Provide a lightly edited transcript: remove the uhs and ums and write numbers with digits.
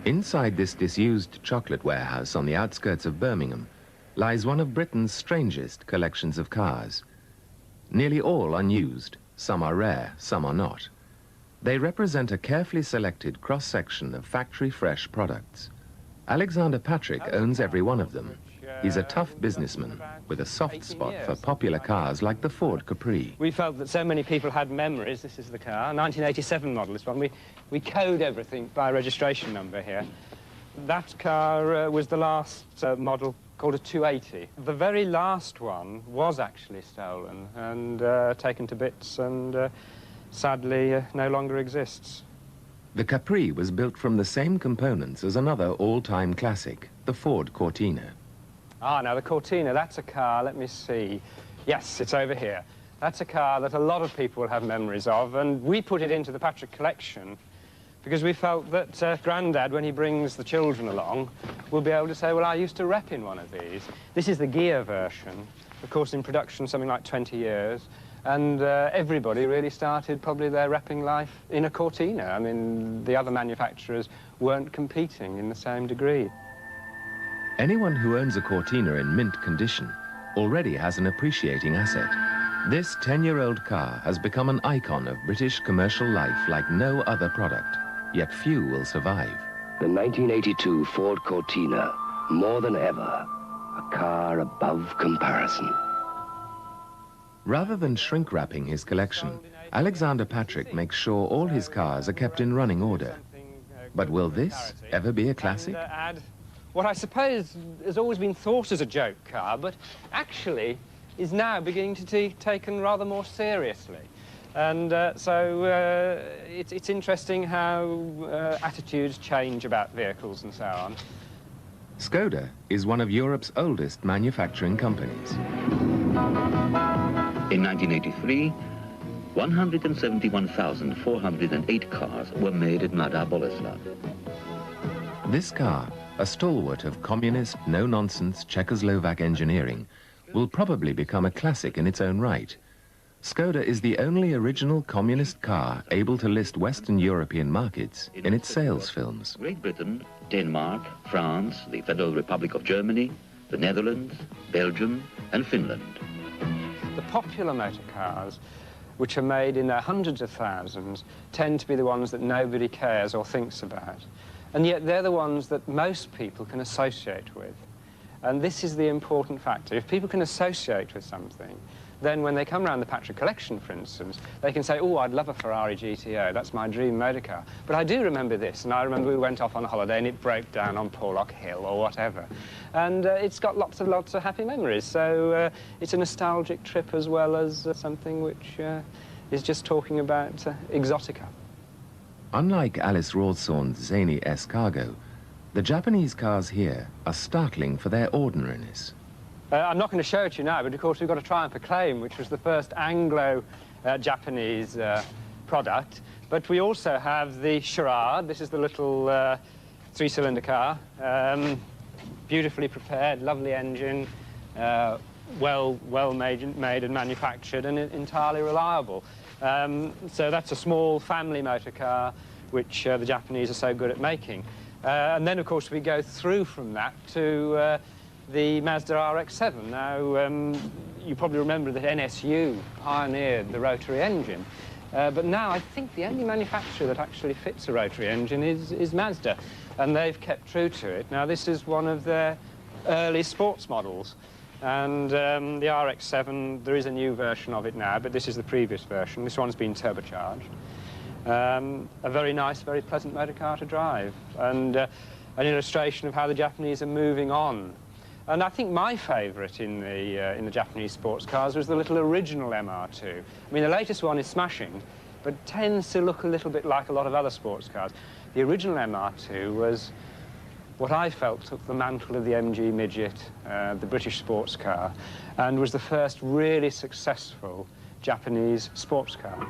Inside this disused chocolate warehouse on the outskirts of Birmingham lies one of Britain's strangest collections of cars. Nearly all unused, some are rare, some are not. They represent a carefully selected cross-section of factory-fresh products. Alexander Patrick owns every one of them. He's a tough businessman with a soft spot for popular cars like the Ford Capri. We felt that so many people had memories. This is the car, 1987 model, this one. We code everything by registration number here. That car was the last model called a 280. The very last one was actually stolen and taken to bits and sadly no longer exists. The Capri was built from the same components as another all-time classic, the Ford Cortina. Ah, now the Cortina, that's a car, let me see. Yes, it's over here. That's a car that a lot of people will have memories of, and we put it into the Patrick collection because we felt that Grandad, when he brings the children along, will be able to say, well, I used to rep in one of these. This is the gear version, of course, in production something like 20 years, and everybody really started probably their repping life in a Cortina. I mean, the other manufacturers weren't competing in the same degree. Anyone who owns a Cortina in mint condition already has an appreciating asset. This 10-year-old car has become an icon of British commercial life like no other product, yet few will survive. The 1982 Ford Cortina, more than ever, a car above comparison. Rather than shrink-wrapping his collection, Alexander Patrick makes sure all his cars are kept in running order. But will this ever be a classic? What I suppose has always been thought as a joke car, but actually is now beginning to be taken rather more seriously. And so it's interesting how attitudes change about vehicles and so on. Skoda is one of Europe's oldest manufacturing companies. In 1983, 171,408 cars were made at Mladá Boleslav. This car, a stalwart of communist, no-nonsense Czechoslovak engineering, will probably become a classic in its own right. Skoda is the only original communist car able to list Western European markets in its sales films. Great Britain, Denmark, France, the Federal Republic of Germany, the Netherlands, Belgium and Finland. The popular motor cars, which are made in their hundreds of thousands, tend to be the ones that nobody cares or thinks about. And yet they're the ones that most people can associate with. And this is the important factor. If people can associate with something, then when they come around the Patrick collection, for instance, they can say, oh, I'd love a Ferrari GTO, that's my dream motor car. But I do remember this, and I remember we went off on a holiday and it broke down on Porlock Hill or whatever. And it's got lots of happy memories. So it's a nostalgic trip as well as something which is just talking about exotica. Unlike Alice Rawsthorne's zany Escargot, the Japanese cars here are startling for their ordinariness. I'm not going to show it to you now, but of course we've got a Triumph Acclaim, which was the first Anglo-Japanese product. But we also have the Charade. This is the little three-cylinder car. Beautifully prepared, lovely engine, well made and manufactured, and entirely reliable. So that's a small family motor car, which the Japanese are so good at making. And then, of course, we go through from that to the Mazda RX-7. Now, you probably remember that NSU pioneered the rotary engine. But now I think the only manufacturer that actually fits a rotary engine is Mazda, and they've kept true to it. Now, this is one of their early sports models. And the RX-7, there is a new version of it now, but this is the previous version. This one's been turbocharged. A very nice, very pleasant motor car to drive, and an illustration of how the Japanese are moving on. And I think my favourite in the Japanese sports cars was the little original MR2. I mean, the latest one is smashing, but tends to look a little bit like a lot of other sports cars. The original MR2 was what I felt took the mantle of the MG Midget, the British sports car, and was the first really successful Japanese sports car.